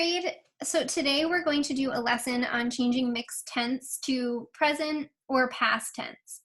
grade. So today we're going to do a lesson on changing mixed tense to present or past tense.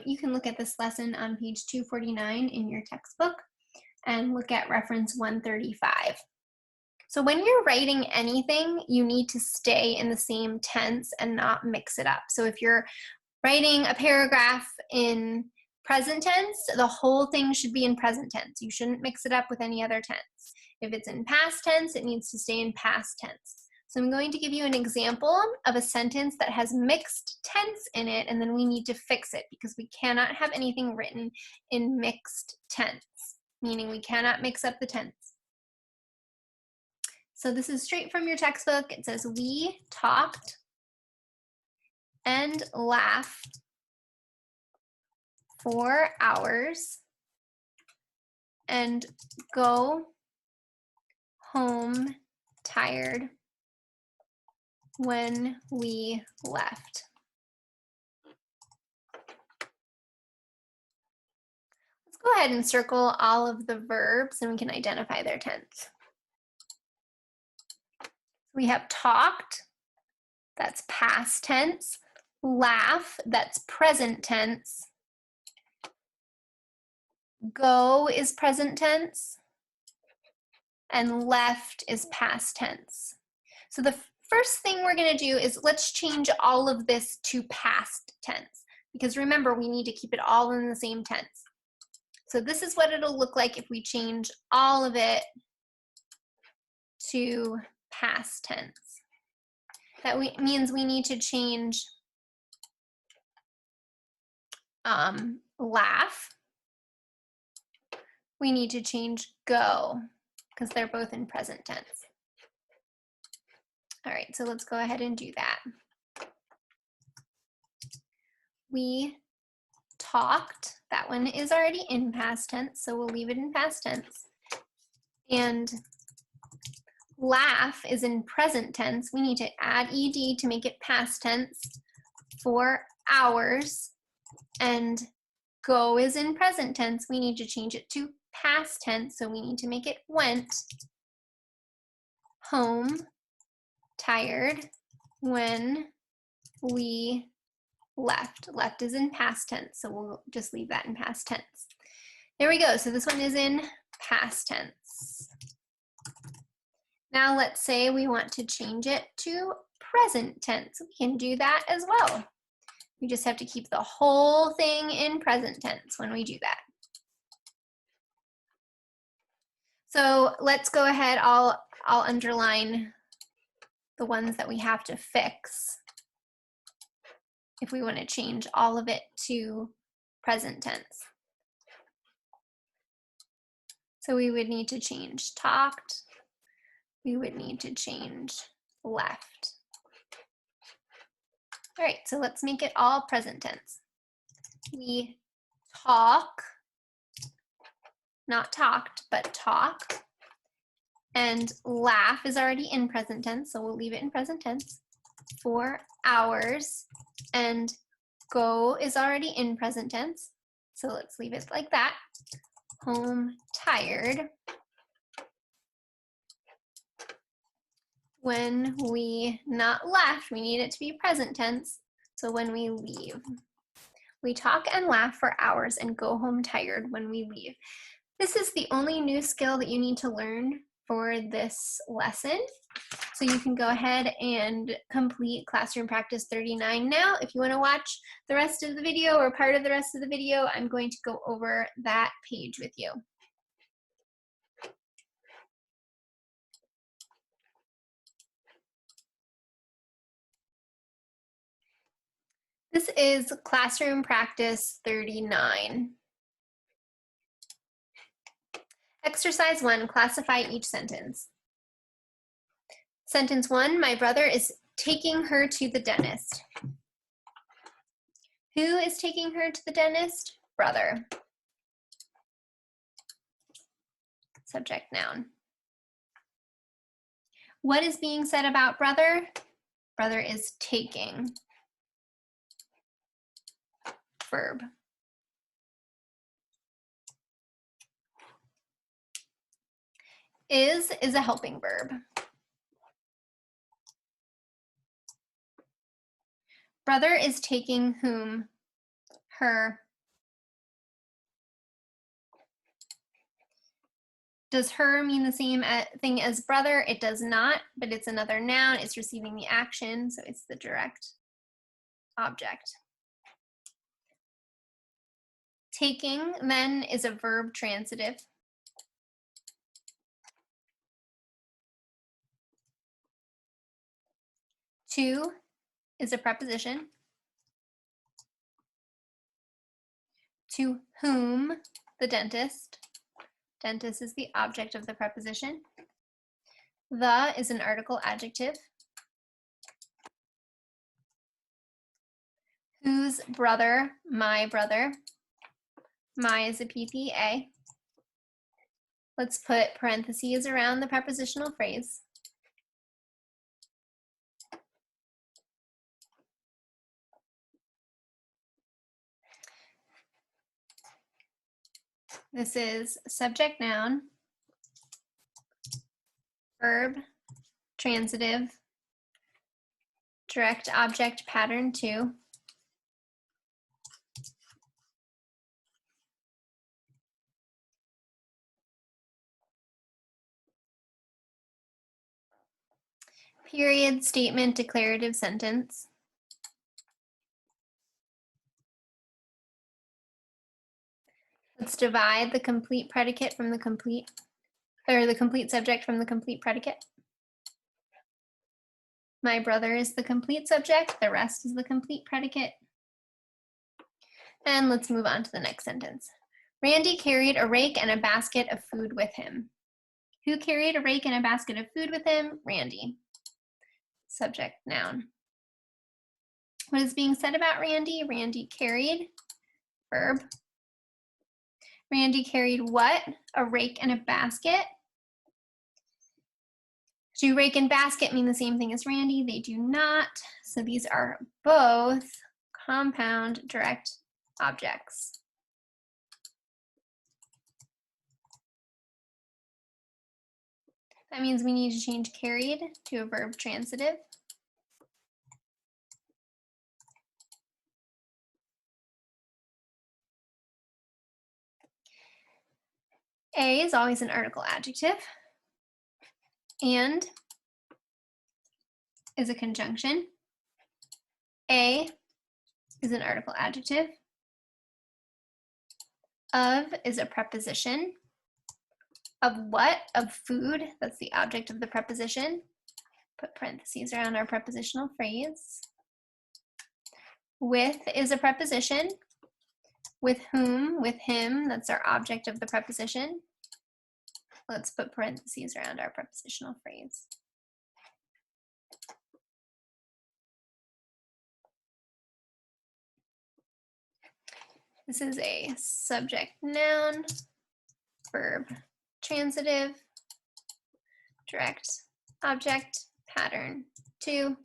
You can look at this lesson on page 249 in your textbook and look at reference 135. So when you're writing anything, you need to stay in the same tense and not mix it up. So if you're writing a paragraph in present tense, the whole thing should be in present tense. You shouldn't mix it up with any other tense. If it's in past tense, it needs to stay in past tense. So I'm going to give you an example of a sentence that has mixed tense in it, and then we need to fix it because we cannot have anything written in mixed tense, meaning we cannot mix up the tense. So this is straight from your textbook. It says, we talked and laughed for hours and go home tired when we left. Let's go ahead and circle all of the verbs and we can identify their tense. We have talked, that's past tense. Laugh, that's present tense. Go is present tense. And left is past tense. So the first thing we're going to do is let's change all of this to past tense, because remember, we need to keep it all in the same tense. So this is what it'll look like if we change all of it to past tense. That means we need to change laugh. We need to change go, because they're both in present tense. All right, so let's go ahead and do that. We talked, that one is already in past tense, so we'll leave it in past tense. And laugh is in present tense. We need to add ed to make it past tense for hours. And go is in present tense. We need to change it to past tense, so we need to make it went home tired when we left. Left is in past tense, so we'll just leave that in past tense. There we go. So this one is in past tense. Now let's say we want to change it to present tense. We can do that as well. We just have to keep the whole thing in present tense when we do that. So let's go ahead, I'll underline the ones that we have to fix if we want to change all of it to present tense. So we would need to change talked, we would need to change left. All right, so let's make it all present tense. We talk, not talked, but talk. And laugh is already in present tense, so we'll leave it in present tense. For hours. And go is already in present tense, so let's leave it like that. Home tired when we not left, we need it to be present tense, so when we leave. We talk and laugh for hours and go home tired when we leave. This is the only new skill that you need to learn for this lesson. So you can go ahead and complete classroom practice 39 now. If you want to watch the rest of the video or part of the rest of the video, I'm going to go over that page with you. This is classroom practice 39. Exercise 1, classify each sentence. Sentence 1, my brother is taking her to the dentist. Who is taking her to the dentist? Brother. Subject noun. What is being said about brother? Brother is taking. Verb. Is a helping verb. Brother is taking whom? Her. Does her mean the same thing as brother? It does not, but it's another noun. It's receiving the action, so it's the direct object. Taking, then, is a verb transitive. To is a preposition. To whom, the dentist. Dentist is the object of the preposition. The is an article adjective. Whose brother? My brother. My is a PPA. Let's put parentheses around the prepositional phrase. This is subject noun, verb, transitive, direct object pattern 2. Period, statement, declarative sentence. Let's divide the complete predicate from the complete, or the complete subject from the complete predicate. My brother is the complete subject, the rest is the complete predicate. And let's move on to the next sentence. Randy carried a rake and a basket of food with him. Who carried a rake and a basket of food with him? Randy. Subject, noun. What is being said about Randy? Randy carried, verb. Randy carried what? A rake and a basket. Do rake and basket mean the same thing as Randy? They do not. So these are both compound direct objects. That means we need to change carried to a verb transitive. A is always an article adjective. And is a conjunction. A is an article adjective. Of is a preposition. Of what? Of food. That's the object of the preposition. Put parentheses around our prepositional phrase. With is a preposition. With whom? With him. That's our object of the preposition. Let's put parentheses around our prepositional phrase. This is a subject noun, verb transitive, direct object pattern 2.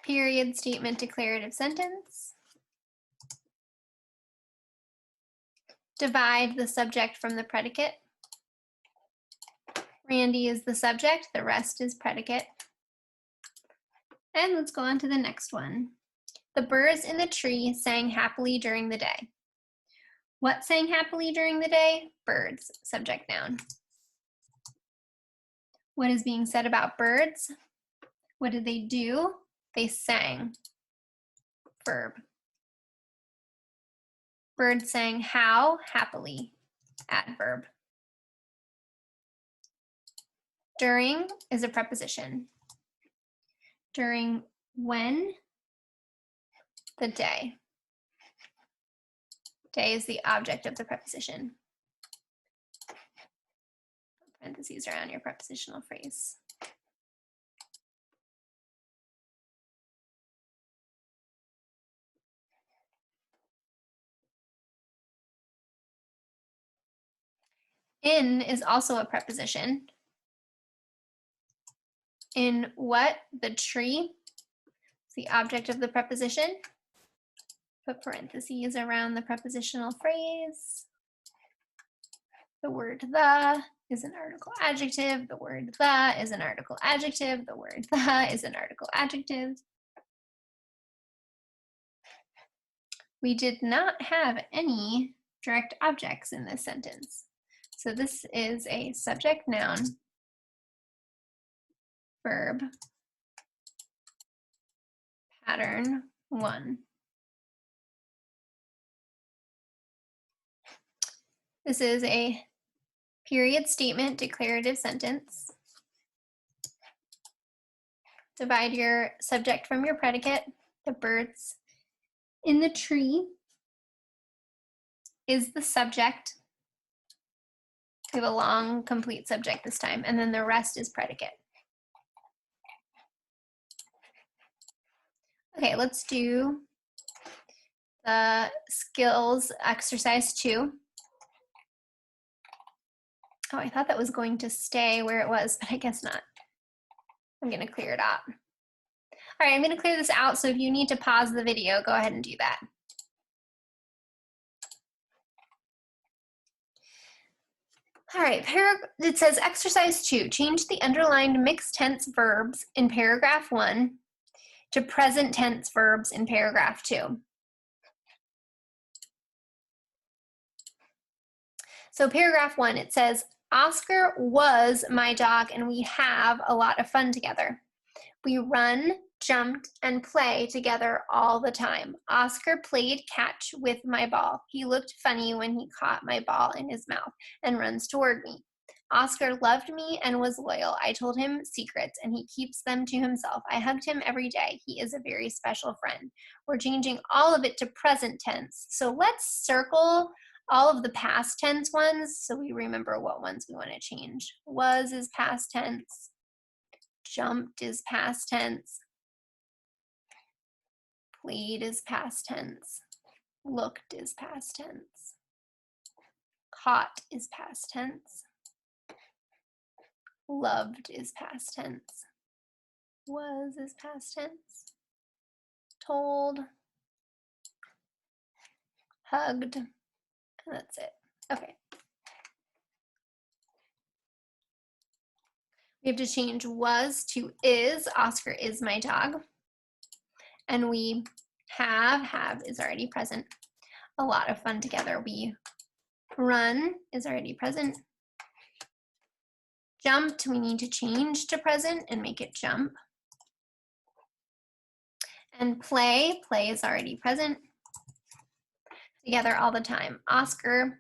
Period, statement, declarative sentence. Divide the subject from the predicate. Randy is the subject, the rest is predicate. And let's go on to the next one. The birds in the tree sang happily during the day. What sang happily during the day? Birds, subject noun. What is being said about birds? What did they do? They sang, verb. Birds sang how? Happily, adverb. During is a preposition. During when? The day. Day is the object of the preposition. Parentheses around your prepositional phrase. In is also a preposition. In what? The tree. It's the object of the preposition. Put parentheses around the prepositional phrase. The word the. is an article adjective. The word the is an article adjective. The word the is an article adjective. We did not have any direct objects in this sentence. So this is a subject noun verb pattern 1. This is a period statement declarative sentence. Divide your subject from your predicate. The birds in the tree is the subject. We have a long, complete subject this time, and then the rest is predicate. Okay, let's do the skills exercise 2. Oh, I thought that was going to stay where it was, but I guess not. I'm going to clear it out. All right, I'm going to clear this out, so if you need to pause the video, go ahead and do that. All right, it says exercise 2, change the underlined mixed tense verbs in paragraph 1 to present tense verbs in paragraph 2. So paragraph 1, it says, Oscar was my dog and we have a lot of fun together. We run, jumped, and play together all the time. Oscar played catch with my ball. He looked funny when he caught my ball in his mouth and runs toward me. Oscar loved me and was loyal. I told him secrets and he keeps them to himself. I hugged him every day. He is a very special friend. We're changing all of it to present tense. So let's circle all of the past tense ones so we remember what ones we want to change. Was is past tense. Jumped is past tense. Played is past tense. Looked is past tense. Caught is past tense. Loved is past tense. Was is past tense. Told. Hugged. And that's it. Okay. We have to change was to is. Oscar is my dog. And we have is already present. A lot of fun together. We run is already present. Jumped, we need to change to present and make it jump. And play is already present. Together all the time. Oscar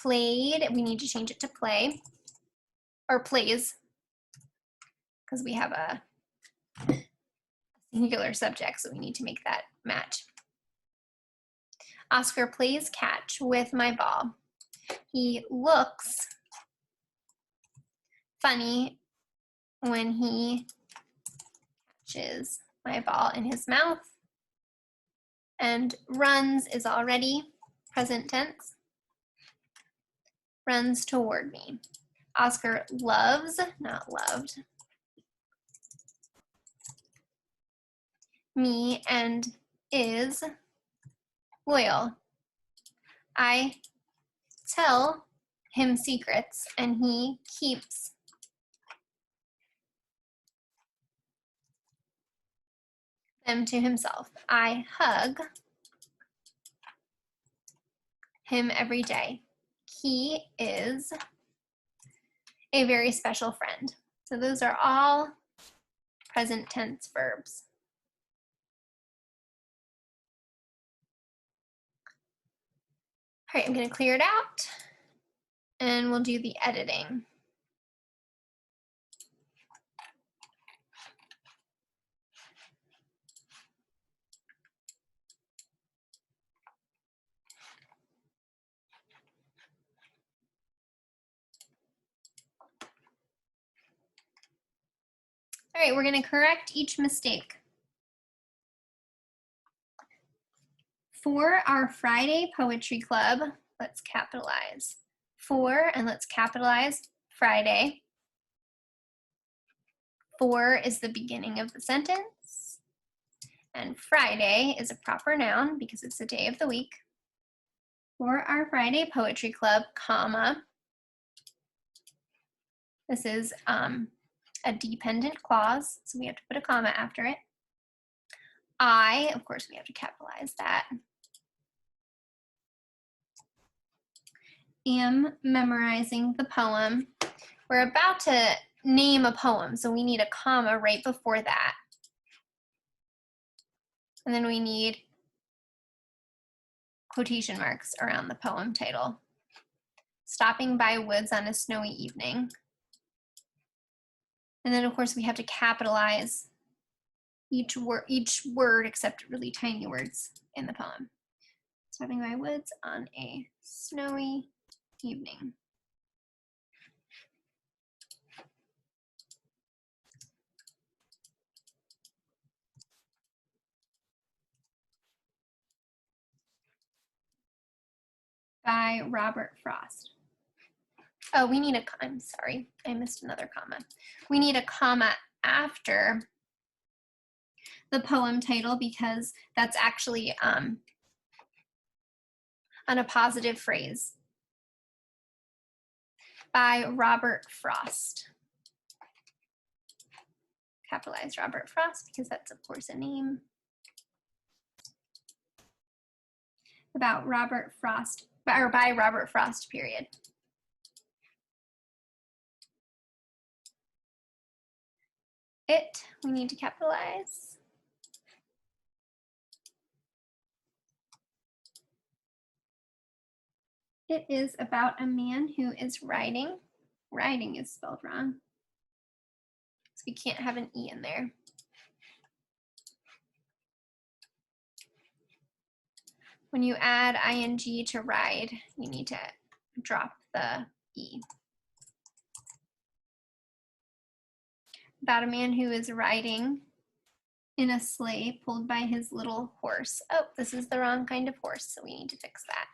played, we need to change it to play. Or plays, because we have a singular subject, so we need to make that match. Oscar plays catch with my ball. He looks funny when he catches my ball in his mouth. And runs is already present tense. Runs toward me. Oscar loves, not loved, me and is loyal. I tell him secrets and he keeps them to himself. I hug him every day. He is a very special friend. So those are all present tense verbs. All right, I'm going to clear it out and we'll do the editing. All right, we're going to correct each mistake. For our Friday Poetry Club, let's capitalize for and let's capitalize Friday. For is the beginning of the sentence, and Friday is a proper noun because it's the day of the week. For our Friday Poetry Club, comma, This is a dependent clause, so we have to put a comma after it. I, of course, we have to capitalize that. Am memorizing the poem. We're about to name a poem, so we need a comma right before that. And then we need quotation marks around the poem title. Stopping by woods on a snowy evening. And then, of course, we have to capitalize each word except really tiny words in the poem. Stopping by woods on a snowy evening. By Robert Frost. Oh, we need I'm sorry, I missed another comma. We need a comma after the poem title because that's actually on a positive phrase. By Robert Frost. Capitalize Robert Frost because that's, of course, a name. About Robert Frost, or by Robert Frost, period. It, we need to capitalize. It is about a man who is riding. Riding is spelled wrong, so we can't have an E in there. When you add ing to ride, you need to drop the E. About a man who is riding in a sleigh pulled by his little horse. Oh, this is the wrong kind of horse, so we need to fix that.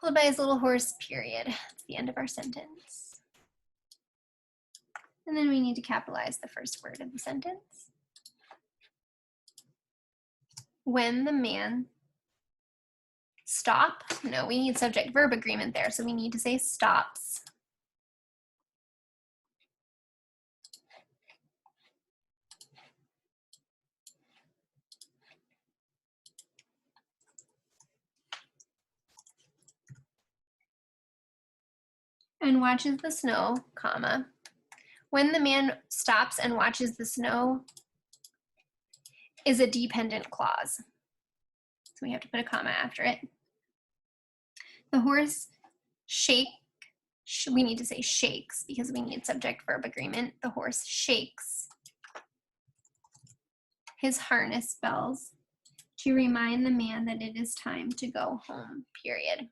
Pulled by his little horse, period. That's the end of our sentence. And then we need to capitalize the first word of the sentence. When the man stop, no, we need subject-verb agreement there, so we need to say stops. And watches the snow, comma. When the man stops and watches the snow is a dependent clause. So we have to put a comma after it. The horse we need to say shakes because we need subject-verb agreement. The horse shakes his harness bells to remind the man that it is time to go home, period.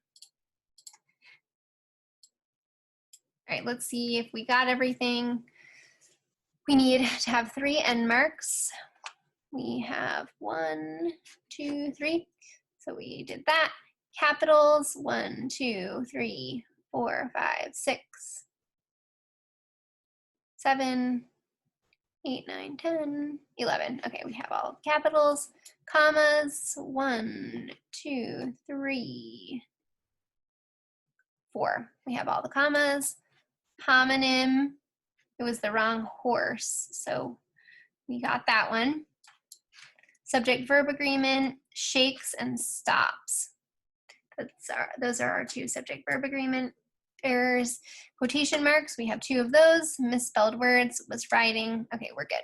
All right, let's see if we got everything. We need to have 3 end marks. We have 1, 2, 3. So we did that. Capitals 1, 2, 3, 4, 5, 6, 7, 8, 9, 10, 11. Okay, we have all capitals. Commas 1, 2, 3, 4. We have all the commas. Homonym, it was the wrong horse, so we got that one. Subject-verb agreement, shakes and stops. Those are our 2 subject-verb agreement errors. Quotation marks, we have 2 of those. Misspelled words was writing. Okay, we're good.